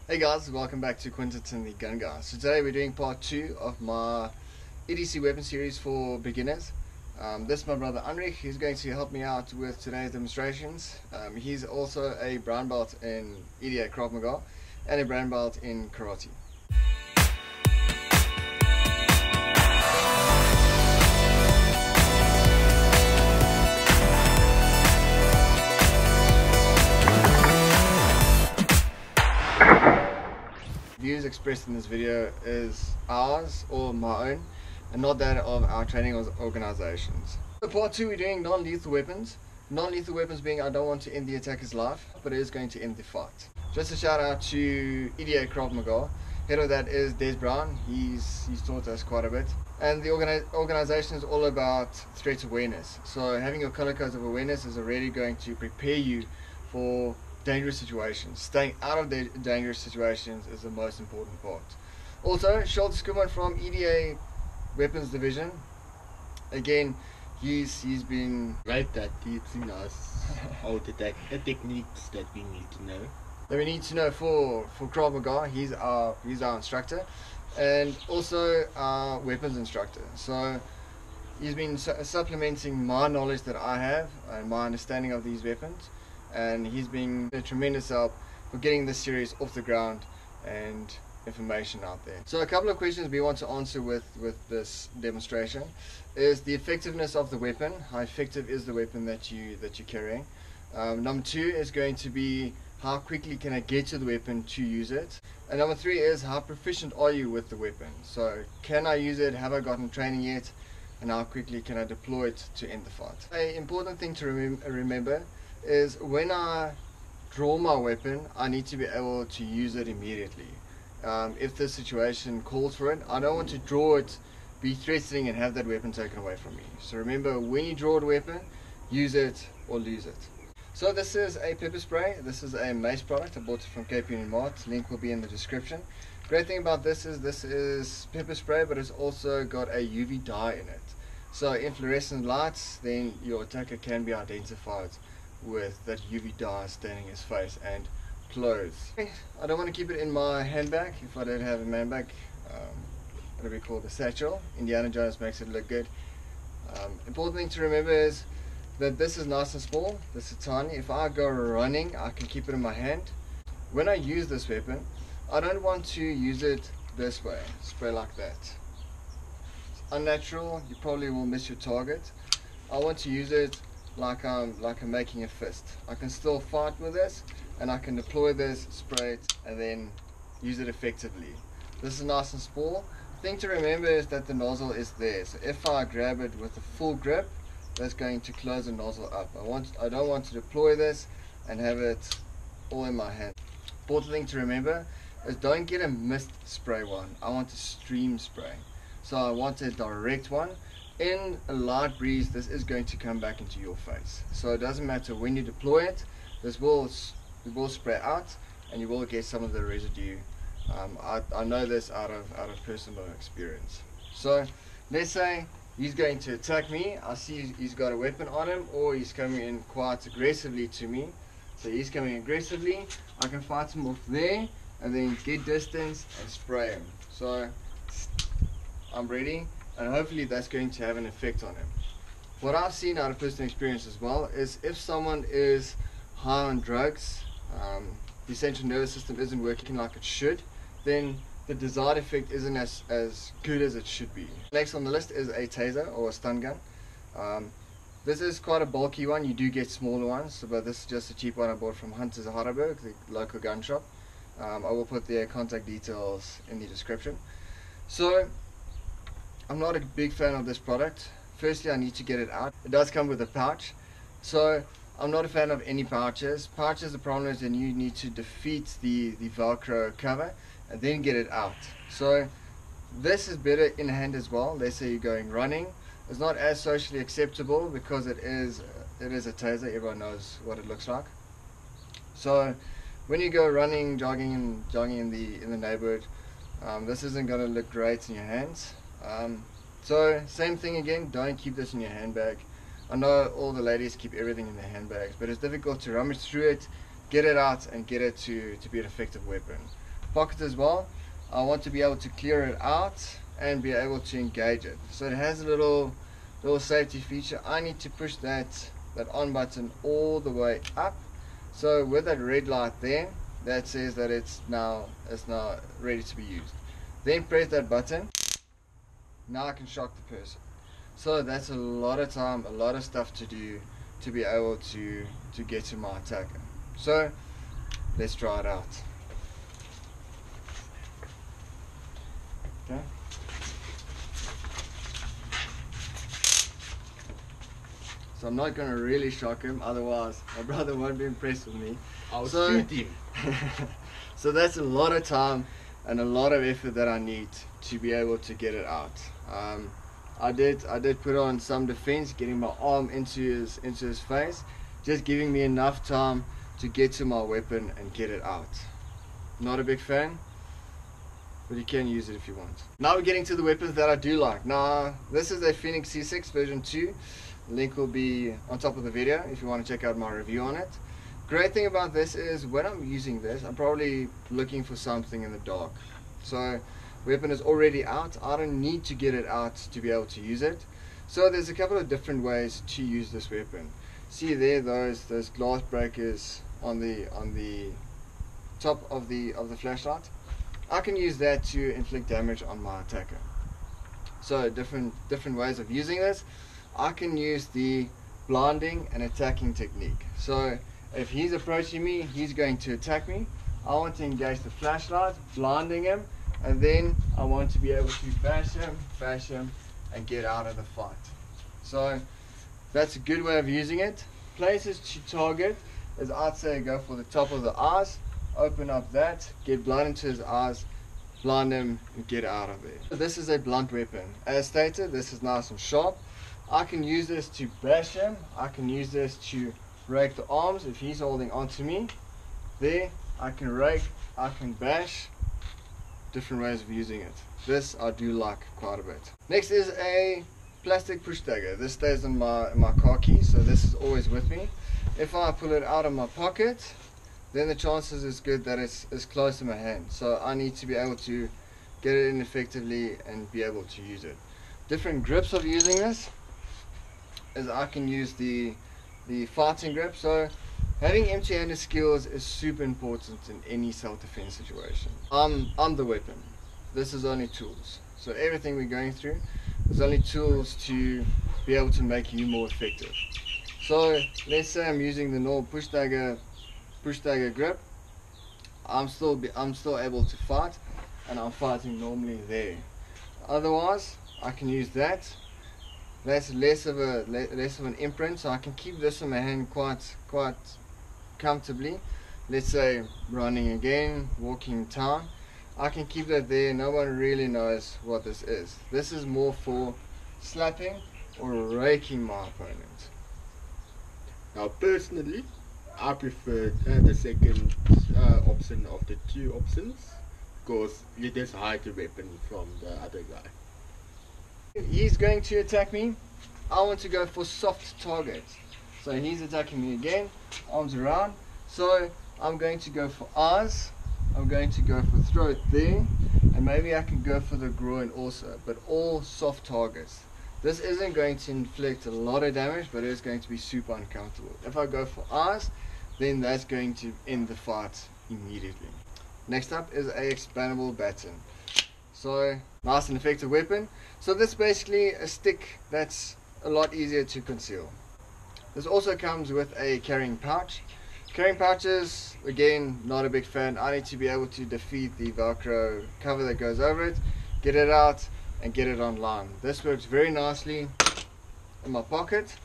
Hey guys, welcome back to Quinton the Gun Guy. So today we're doing part 2 of my EDC Weapon series for beginners. This is my brother Anrich, who's going to help me out with today's demonstrations. He's also a brown belt in EDA Krav Maga and a brown belt in Karate. Views expressed in this video is ours or my own and not that of our training organizations. For part 2 we're doing non-lethal weapons. Non-lethal weapons being I don't want to end the attacker's life, but it is going to end the fight. Just a shout out to EDA Krav Maga. Head of that is Des Brown. He's taught us quite a bit. And the organization is all about threat awareness. So having your color codes of awareness is already going to prepare you for dangerous situations. Staying out of the dangerous situations is the most important part. Also, Schultz Skuman from EDA Weapons Division. Again, he's been Right, that teaching us all the techniques that we need to know. That we need to know for Krav Maga. He's our instructor, and also our weapons instructor. So he's been supplementing my knowledge that I have and my understanding of these weapons. And he's been a tremendous help for getting this series off the ground and information out there. So a couple of questions we want to answer with this demonstration is the effectiveness of the weapon. How effective is the weapon that you're carrying? Number 2 is going to be how quickly can I get to the weapon to use it? And number 3 is how proficient are you with the weapon? So can I use it? Have I gotten training yet? And how quickly can I deploy it to end the fight? An important thing to remember is when I draw my weapon, I need to be able to use it immediately. If the situation calls for it, I don't want to draw it, be threatening and have that weapon taken away from me. So remember, when you draw the weapon, use it or lose it. So this is a pepper spray. This is a Mace product. I bought it from Cape Union Mart. Link will be in the description. Great thing about this is pepper spray, but it's also got a UV dye in it. So in fluorescent lights, then your attacker can be identified with that UV dye staining his face and clothes. I don't want to keep it in my handbag. If I don't have a man bag, it'll be called a satchel. Indiana Jones makes it look good. Important thing to remember is that this is nice and small. This is tiny. If I go running, I can keep it in my hand. When I use this weapon, I don't want to use it this way, spray like that. It's unnatural. You probably will miss your target. I want to use it like I'm making a fist. I can still fight with this, and I can deploy this, spray it, and then use it effectively. This is nice and small. The thing to remember is that the nozzle is there. So if I grab it with a full grip, that's going to close the nozzle up. I don't want to deploy this and have it all in my hand. Important thing to remember is don't get a mist spray one. I want a stream spray. So I want a direct one. In a light breeze, this is going to come back into your face. So it doesn't matter when you deploy it, it will spray out and you will get some of the residue. I know this out of personal experience. So let's say he's going to attack me. I see he's got a weapon on him, or he's coming in quite aggressively to me. So he's coming aggressively. I can fight him off there and then get distance and spray him. So I'm ready. And hopefully that's going to have an effect on him. What I've seen out of personal experience as well is if someone is high on drugs, the central nervous system isn't working like it should, then the desired effect isn't as good as it should be. Next on the list is a taser or a stun gun. This is quite a bulky one. You do get smaller ones, but this is just a cheap one I bought from Hunter's Heidelberg, the local gun shop. I will put their contact details in the description. So I'm not a big fan of this product. Firstly, I need to get it out. It does come with a pouch. So I'm not a fan of any pouches. Pouches, the problem is then you need to defeat the Velcro cover and then get it out. So this is better in hand as well. Let's say you're going running. It's not as socially acceptable because it is a taser. Everyone knows what it looks like. So when you go running, jogging in the neighborhood, this isn't going to look great in your hands. So same thing again, don't keep this in your handbag. I know all the ladies keep everything in their handbags, but it's difficult to rummage through it, get it out and get it to be an effective weapon. pocket as well, I want to be able to clear it out and be able to engage it. So it has a little safety feature. I need to push that on button all the way up. So with that red light there, that says that it's now ready to be used. Then press that button. Now I can shock the person. So that's a lot of time, a lot of stuff to do to be able to get to my attacker. So let's try it out. Okay. So I'm not going to really shock him, otherwise my brother won't be impressed with me. I'll shoot him. So that's a lot of time and a lot of effort that I need to be able to get it out. I did put on some defense, getting my arm into his face, just giving me enough time to get to my weapon and get it out. Not a big fan, but you can use it if you want. Now we're getting to the weapons that I do like. Now this is a Phoenix C6 version 2. Link will be on top of the video if you want to check out my review on it. Great thing about this is when I'm using this, I'm probably looking for something in the dark. So weapon is already out. I don't need to get it out to be able to use it. So there's a couple of different ways to use this weapon. See there, those glass breakers on the top of the flashlight. I can use that to inflict damage on my attacker. So different ways of using this. I can use the blinding and attacking technique. So if he's approaching me, he's going to attack me. I want to engage the flashlight, blinding him, and then I want to be able to bash him, and get out of the fight. So that's a good way of using it. Places to target is, I'd say, go for the top of the eyes, open up that, get blood into his eyes, blind him, and get out of there. This is a blunt weapon. As stated, this is nice and sharp. I can use this to bash him. I can use this to rake the arms if he's holding onto me. There, I can rake, I can bash. Different ways of using it. This I do like quite a bit. Next is a plastic push dagger. This stays in my car key, so this is always with me. If I pull it out of my pocket, then the chances is good that it's close to my hand. So I need to be able to get it in effectively and be able to use it. Different grips of using this is I can use the fighting grip. So having empty-handed skills is super important in any self-defense situation. I'm the weapon. This is only tools. So everything we're going through is only tools to be able to make you more effective. So let's say I'm using the normal push dagger grip. I'm still able to fight, and I'm fighting normally there. Otherwise, I can use that. That's less of an imprint, so I can keep this in my hand quite comfortably. Let's say running again, walking town, I can keep that there. No one really knows what this is. This is more for slapping or raking my opponent. Now personally, I prefer the second option of the two options, because you just hide the weapon from the other guy. He's going to attack me. I want to go for soft targets. So he's attacking me again, arms around. So I'm going to go for eyes, I'm going to go for throat there, and maybe I can go for the groin also, but all soft targets. This isn't going to inflict a lot of damage, but it's going to be super uncomfortable. If I go for eyes, then that's going to end the fight immediately. Next up is a expandable baton. So nice and effective weapon. So this is basically a stick that's a lot easier to conceal. This also comes with a carrying pouch. Carrying pouches, again, not a big fan. I need to be able to defeat the Velcro cover that goes over it, get it out, and get it online. This works very nicely in my pocket.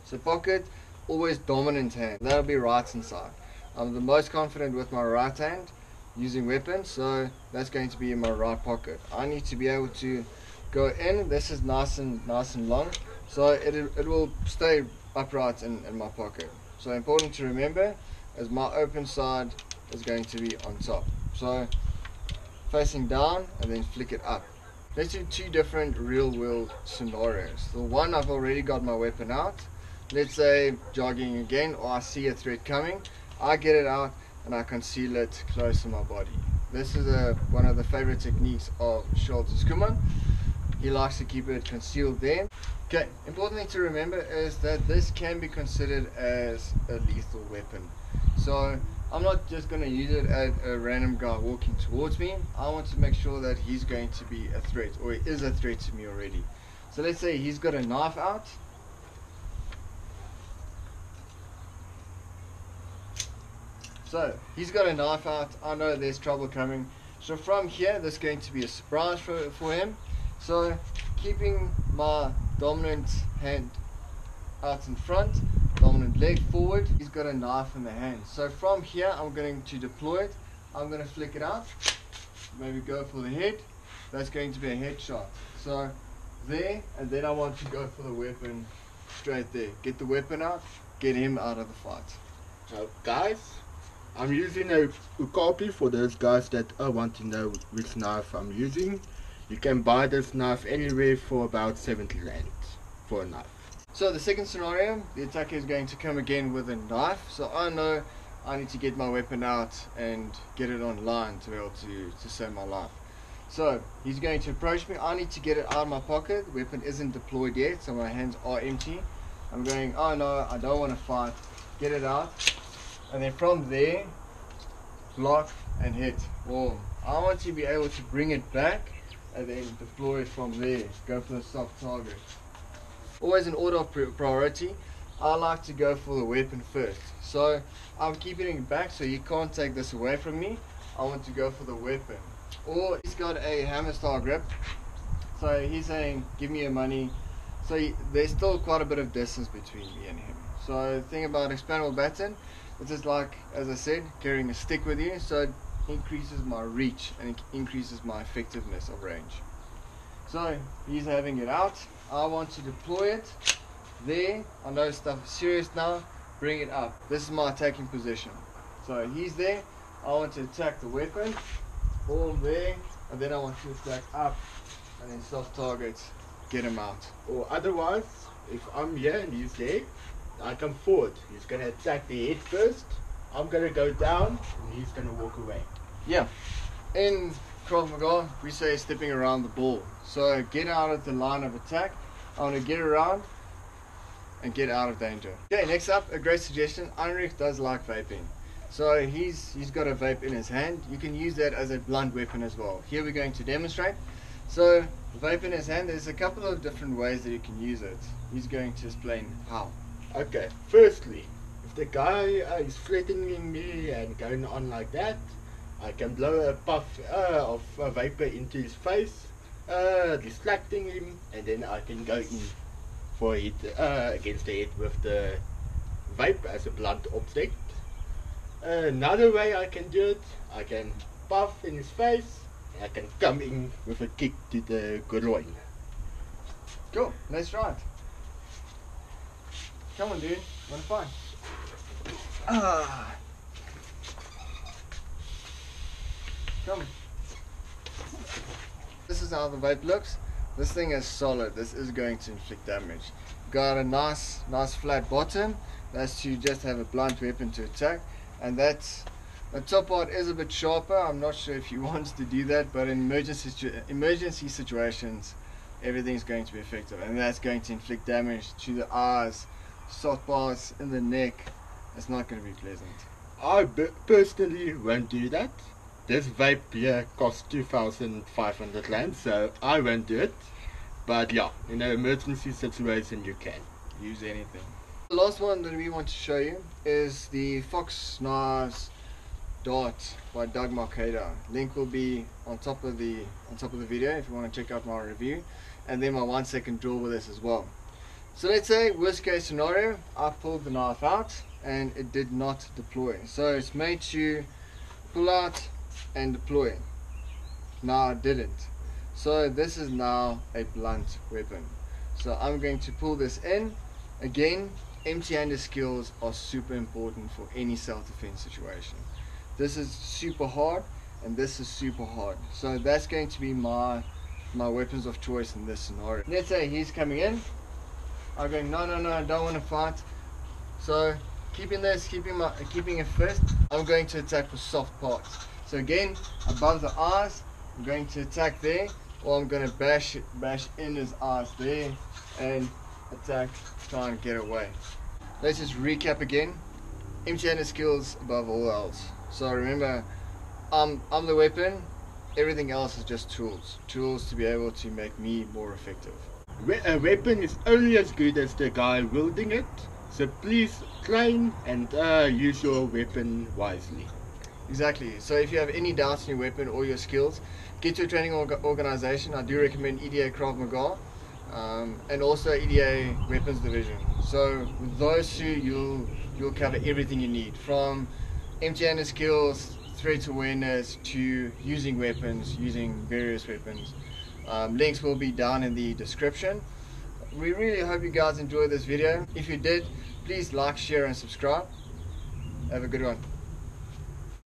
So pocket, always dominant hand. That'll be right inside. I'm the most confident with my right hand using weapons, so that's going to be in my right pocket. I need to be able to go in. This is nice and long, so it will stay upright in my pocket. So important to remember is my open side is going to be on top. So facing down and then flick it up. Let's do two different real world scenarios. The one, I've already got my weapon out. Let's say jogging again, or I see a threat coming. I get it out and I conceal it close to my body. This is one of the favorite techniques of Schultz's Kuman. He likes to keep it concealed there. Okay, important thing to remember is that this can be considered as a lethal weapon. So I'm not just going to use it at a random guy walking towards me. I want to make sure that he's going to be a threat, or he is a threat to me already. So let's say he's got a knife out. So he's got a knife out. I know there's trouble coming. So from here, there's going to be a surprise for him. So keeping my dominant hand out in front, dominant leg forward, he's got a knife in the hand. So from here, I'm going to deploy it. I'm going to flick it out, maybe go for the head. That's going to be a headshot. So there, and then I want to go for the weapon straight there. Get the weapon out, get him out of the fight. So guys, I'm using a copy for those guys that want to know which knife I'm using. You can buy this knife anywhere for about 70 rand for a knife. So the second scenario, the attacker is going to come again with a knife. So I know I need to get my weapon out and get it online to be able to save my life. So he's going to approach me. I need to get it out of my pocket. The weapon isn't deployed yet, so my hands are empty. I'm going, oh no, I don't want to fight. Get it out. And then from there, block and hit. Boom. I want to be able to bring it back and then deploy it from there. Go for the soft target. Always in order of priority, I like to go for the weapon first. So I'm keeping it back so you can't take this away from me. I want to go for the weapon. Or he's got a hammer style grip. So he's saying, give me your money. So there's still quite a bit of distance between me and him. So the thing about expandable baton, it's just like, as I said, carrying a stick with you. So it increases my reach and it increases my effectiveness of range. So he's having it out. I want to deploy it there. I know stuff is serious now. Bring it up. This is my attacking position. So he's there. I want to attack the weapon. All there. And then I want to attack up. And then soft targets. Get him out. Or otherwise, if I'm here and he's there, I come forward. He's going to attack the head first. I'm going to go down and he's going to walk away. Yeah. In Krav Maga, we say stepping around the ball. So get out of the line of attack. I want to get around and get out of danger. Okay, next up, a great suggestion. Heinrich does like vaping. So he's got a vape in his hand. You can use that as a blunt weapon as well. Here we're going to demonstrate. So vape in his hand, there's a couple of different ways that you can use it. He's going to explain how. Okay, firstly, if the guy is threatening me and going on like that, I can blow a puff of vapor into his face, distracting him, and then I can go in for a hit against the head with the vape as a blunt object. Another way I can do it, I can puff in his face, and I can come in with a kick to the groin. Cool, let's try it. Come on, dude, wanna fight? Come. This is how the vape looks. This thing is solid. This is going to inflict damage. Got a nice flat bottom. That's to just have a blunt weapon to attack. And that's the top part is a bit sharper. I'm not sure if he wants to do that, but in emergency situations, everything's going to be effective, and that's going to inflict damage to the eyes, soft parts in the neck. It's not going to be pleasant. I personally won't do that. This vape here costs 2,500 rand, so I won't do it. But yeah, in an emergency situation you can use anything. The last one that we want to show you is the Fox Knives Dart by Doug Marcada. Link will be on top of the video if you want to check out my review, and then my 1 second drill with this as well. So let's say worst case scenario, I pulled the knife out and it did not deploy. So it's made to pull out and deploy. Now it didn't. So this is now a blunt weapon. So I'm going to pull this in. Again, empty-handed skills are super important for any self-defense situation. This is super hard and this is super hard. So that's going to be my weapons of choice in this scenario. Let's say he's coming in. I'm going, no, I don't want to fight. So keeping it first, I'm going to attack for soft parts. So again, above the eyes, I'm going to attack there, or I'm going to bash in his eyes there and attack, try and get away. Let's just recap again. Empty-handed skills above all else. So remember, I'm the weapon, everything else is just tools to be able to make me more effective. A weapon is only as good as the guy wielding it, so please train and use your weapon wisely. Exactly. So if you have any doubts in your weapon or your skills, get to a training organization. I do recommend EDA Krav Maga and also EDA Weapons Division. So with those two, you'll cover everything you need, from empty-handed skills, threat awareness, to using weapons, using various weapons. Links will be down in the description. We really hope you guys enjoyed this video. If you did, please like, share and subscribe. Have a good one.